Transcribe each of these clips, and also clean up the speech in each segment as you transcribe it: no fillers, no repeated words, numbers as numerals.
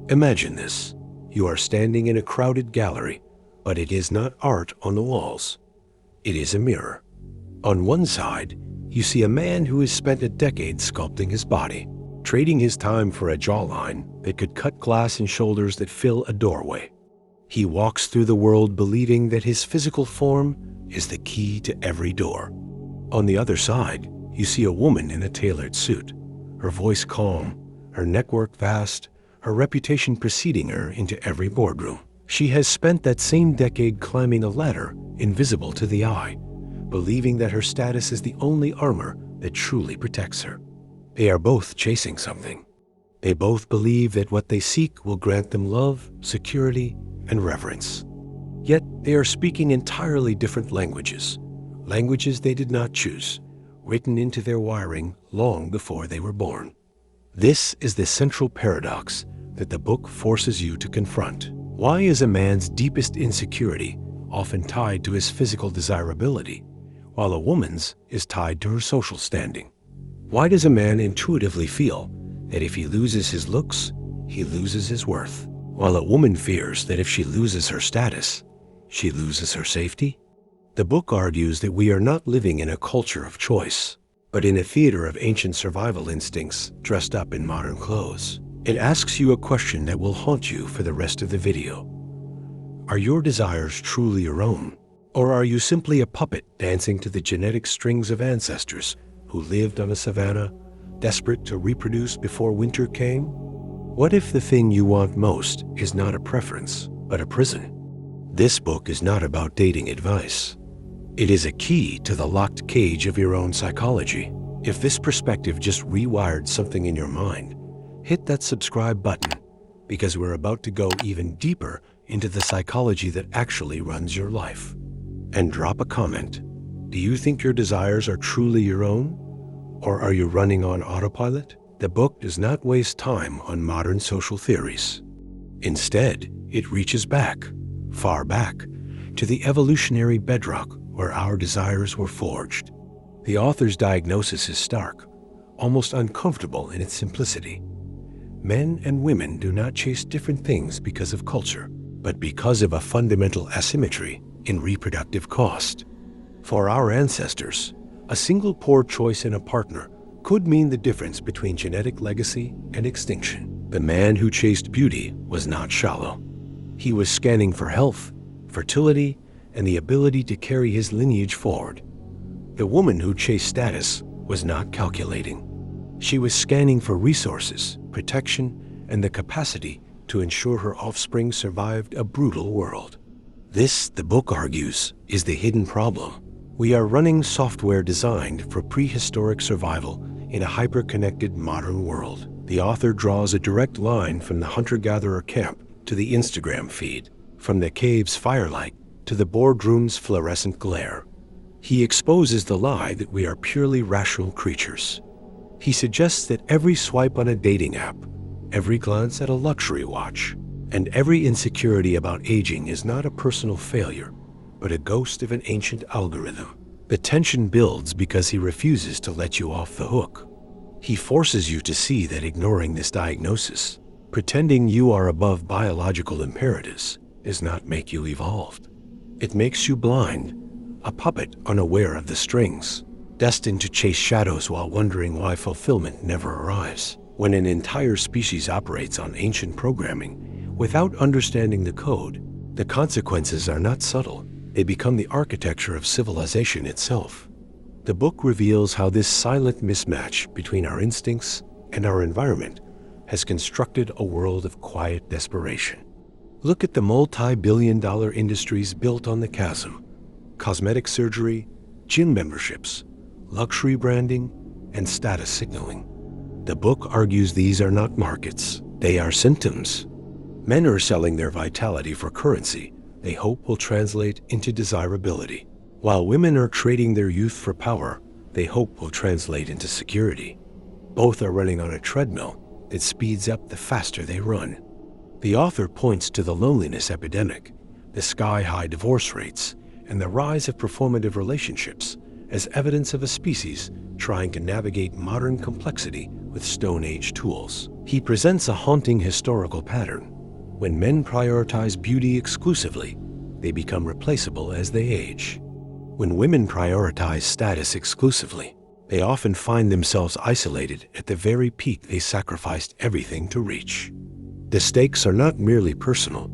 Imagine this. You are standing in a crowded gallery, but it is not art on the walls. It is a mirror. On one side, you see a man who has spent a decade sculpting his body, trading his time for a jawline that could cut glass and shoulders that fill a doorway. He walks through the world believing that his physical form is the key to every door. On the other side, you see a woman in a tailored suit, her voice calm, her network vast, her reputation preceding her into every boardroom. She has spent that same decade climbing a ladder invisible to the eye, believing that her status is the only armor that truly protects her. They are both chasing something. They both believe that what they seek will grant them love, security, and reverence. Yet they are speaking entirely different languages, languages they did not choose, written into their wiring long before they were born. This is the central paradox that the book forces you to confront. Why is a man's deepest insecurity often tied to his physical desirability, while a woman's is tied to her social standing? Why does a man intuitively feel that if he loses his looks, he loses his worth, while a woman fears that if she loses her status, she loses her safety? The book argues that we are not living in a culture of choice, but in a theater of ancient survival instincts dressed up in modern clothes. It asks you a question that will haunt you for the rest of the video. Are your desires truly your own, or are you simply a puppet dancing to the genetic strings of ancestors who lived on a savanna, desperate to reproduce before winter came? What if the thing you want most is not a preference, but a prison? This book is not about dating advice. It is a key to the locked cage of your own psychology. If this perspective just rewired something in your mind, hit that subscribe button, because we're about to go even deeper into the psychology that actually runs your life. And drop a comment. Do you think your desires are truly your own? Or are you running on autopilot? The book does not waste time on modern social theories. Instead, it reaches back, far back, to the evolutionary bedrock where our desires were forged. The author's diagnosis is stark, almost uncomfortable in its simplicity. Men and women do not chase different things because of culture, but because of a fundamental asymmetry in reproductive cost. For our ancestors, a single poor choice in a partner could mean the difference between genetic legacy and extinction. The man who chased beauty was not shallow. He was scanning for health, fertility, and the ability to carry his lineage forward. The woman who chased status was not calculating. She was scanning for resources, protection, and the capacity to ensure her offspring survived a brutal world. This, the book argues, is the hidden problem. We are running software designed for prehistoric survival in a hyper-connected modern world. The author draws a direct line from the hunter-gatherer camp to the Instagram feed, from the cave's firelight to the boardroom's fluorescent glare. He exposes the lie that we are purely rational creatures. He suggests that every swipe on a dating app, every glance at a luxury watch, and every insecurity about aging is not a personal failure, but a ghost of an ancient algorithm. The tension builds because he refuses to let you off the hook. He forces you to see that ignoring this diagnosis, pretending you are above biological imperatives, does not make you evolved. It makes you blind, a puppet unaware of the strings, destined to chase shadows while wondering why fulfillment never arrives. When an entire species operates on ancient programming without understanding the code, the consequences are not subtle. They become the architecture of civilization itself. The book reveals how this silent mismatch between our instincts and our environment has constructed a world of quiet desperation. Look at the multi-billion-dollar industries built on the chasm: cosmetic surgery, gym memberships, luxury branding, and status signaling. The book argues these are not markets, they are symptoms. Men are selling their vitality for currency they hope will translate into desirability, while women are trading their youth for power they hope will translate into security. Both are running on a treadmill that speeds up the faster they run. The author points to the loneliness epidemic, the sky-high divorce rates, and the rise of performative relationships as evidence of a species trying to navigate modern complexity with Stone Age tools. He presents a haunting historical pattern. When men prioritize beauty exclusively, they become replaceable as they age. When women prioritize status exclusively, they often find themselves isolated at the very peak they sacrificed everything to reach. The stakes are not merely personal,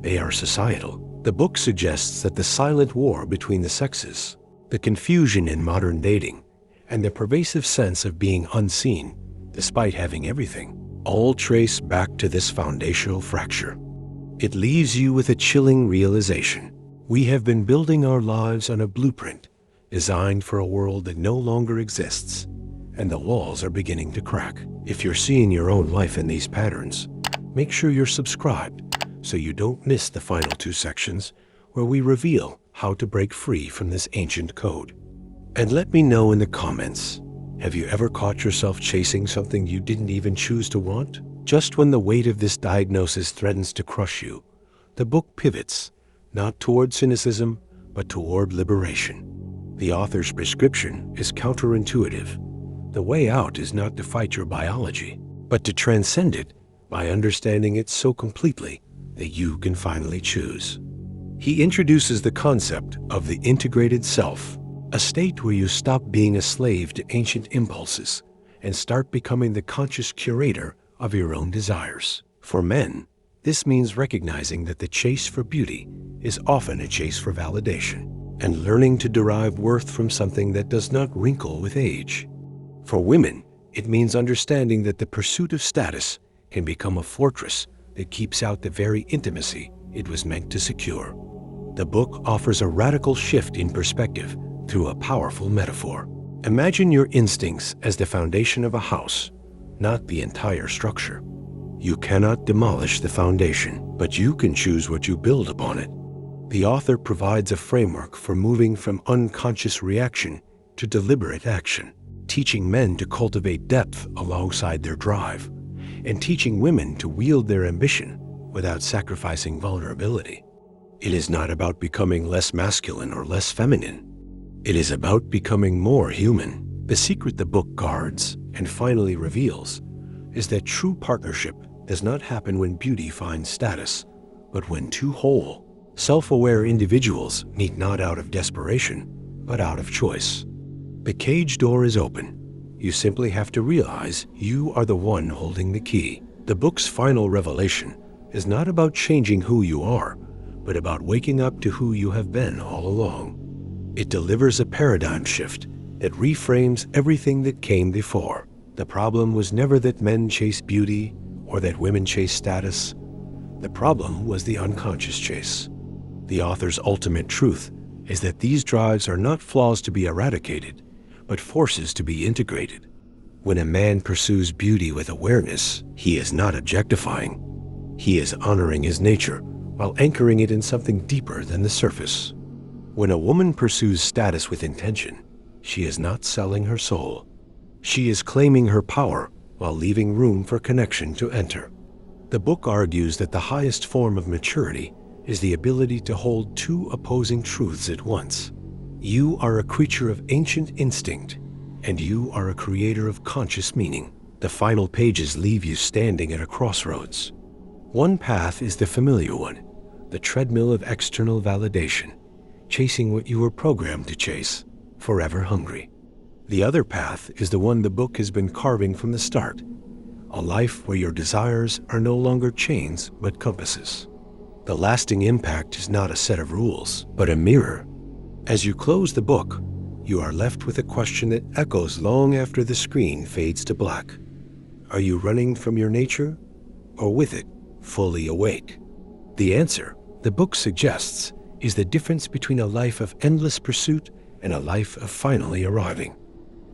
they are societal. The book suggests that the silent war between the sexes, the confusion in modern dating, and the pervasive sense of being unseen, despite having everything, all trace back to this foundational fracture. It leaves you with a chilling realization. We have been building our lives on a blueprint designed for a world that no longer exists, and the walls are beginning to crack. If you're seeing your own life in these patterns, make sure you're subscribed so you don't miss the final 2 sections where we reveal how to break free from this ancient code. And let me know in the comments, have you ever caught yourself chasing something you didn't even choose to want? Just when the weight of this diagnosis threatens to crush you, the book pivots, not toward cynicism, but toward liberation. The author's prescription is counterintuitive. The way out is not to fight your biology, but to transcend it by understanding it so completely that you can finally choose. He introduces the concept of the integrated self, a state where you stop being a slave to ancient impulses and start becoming the conscious curator of your own desires. For men, this means recognizing that the chase for beauty is often a chase for validation, and learning to derive worth from something that does not wrinkle with age. For women, it means understanding that the pursuit of status can become a fortress that keeps out the very intimacy it was meant to secure. The book offers a radical shift in perspective through a powerful metaphor. Imagine your instincts as the foundation of a house, not the entire structure. You cannot demolish the foundation, but you can choose what you build upon it. The author provides a framework for moving from unconscious reaction to deliberate action, teaching men to cultivate depth alongside their drive, and teaching women to wield their ambition without sacrificing vulnerability. It is not about becoming less masculine or less feminine. It is about becoming more human. The secret the book guards and finally reveals is that true partnership does not happen when beauty finds status, but when two whole, self-aware individuals meet not out of desperation, but out of choice. The cage door is open. You simply have to realize you are the one holding the key. The book's final revelation is not about changing who you are, but about waking up to who you have been all along. It delivers a paradigm shift that reframes everything that came before. The problem was never that men chase beauty or that women chase status. The problem was the unconscious chase. The author's ultimate truth is that these drives are not flaws to be eradicated, but forces to be integrated. When a man pursues beauty with awareness, he is not objectifying. He is honoring his nature while anchoring it in something deeper than the surface. When a woman pursues status with intention, she is not selling her soul. She is claiming her power while leaving room for connection to enter. The book argues that the highest form of maturity is the ability to hold two opposing truths at once. You are a creature of ancient instinct, and you are a creator of conscious meaning. The final pages leave you standing at a crossroads. One path is the familiar one, the treadmill of external validation, chasing what you were programmed to chase, forever hungry. The other path is the one the book has been carving from the start, a life where your desires are no longer chains but compasses. The lasting impact is not a set of rules, but a mirror. As you close the book, you are left with a question that echoes long after the screen fades to black. Are you running from your nature, or with it, fully awake? The answer, the book suggests, is the difference between a life of endless pursuit and a life of finally arriving.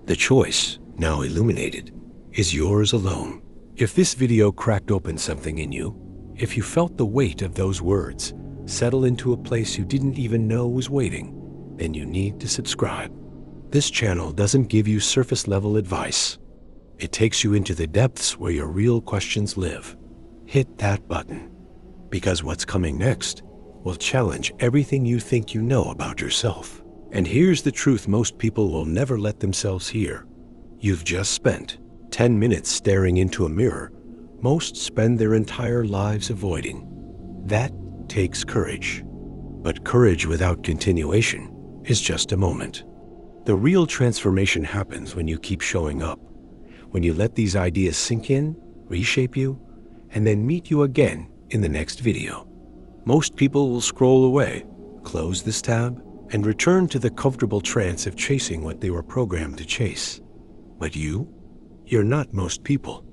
The choice, now illuminated, is yours alone. If this video cracked open something in you, if you felt the weight of those words settle into a place you didn't even know was waiting, then you need to subscribe. This channel doesn't give you surface-level advice. It takes you into the depths where your real questions live. Hit that button, because what's coming next will challenge everything you think you know about yourself. And here's the truth most people will never let themselves hear. You've just spent 10 minutes staring into a mirror most spend their entire lives avoiding. That takes courage. But courage without continuation is just a moment. The real transformation happens when you keep showing up, when you let these ideas sink in, reshape you, and then meet you again in the next video. Most people will scroll away, close this tab, and return to the comfortable trance of chasing what they were programmed to chase. But you're not most people.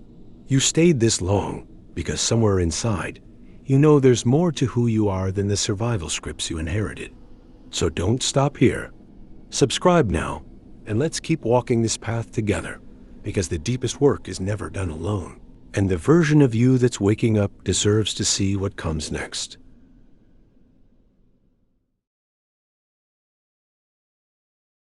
You stayed this long because somewhere inside, you know there's more to who you are than the survival scripts you inherited. So don't stop here. Subscribe now, and let's keep walking this path together, because the deepest work is never done alone. And the version of you that's waking up deserves to see what comes next.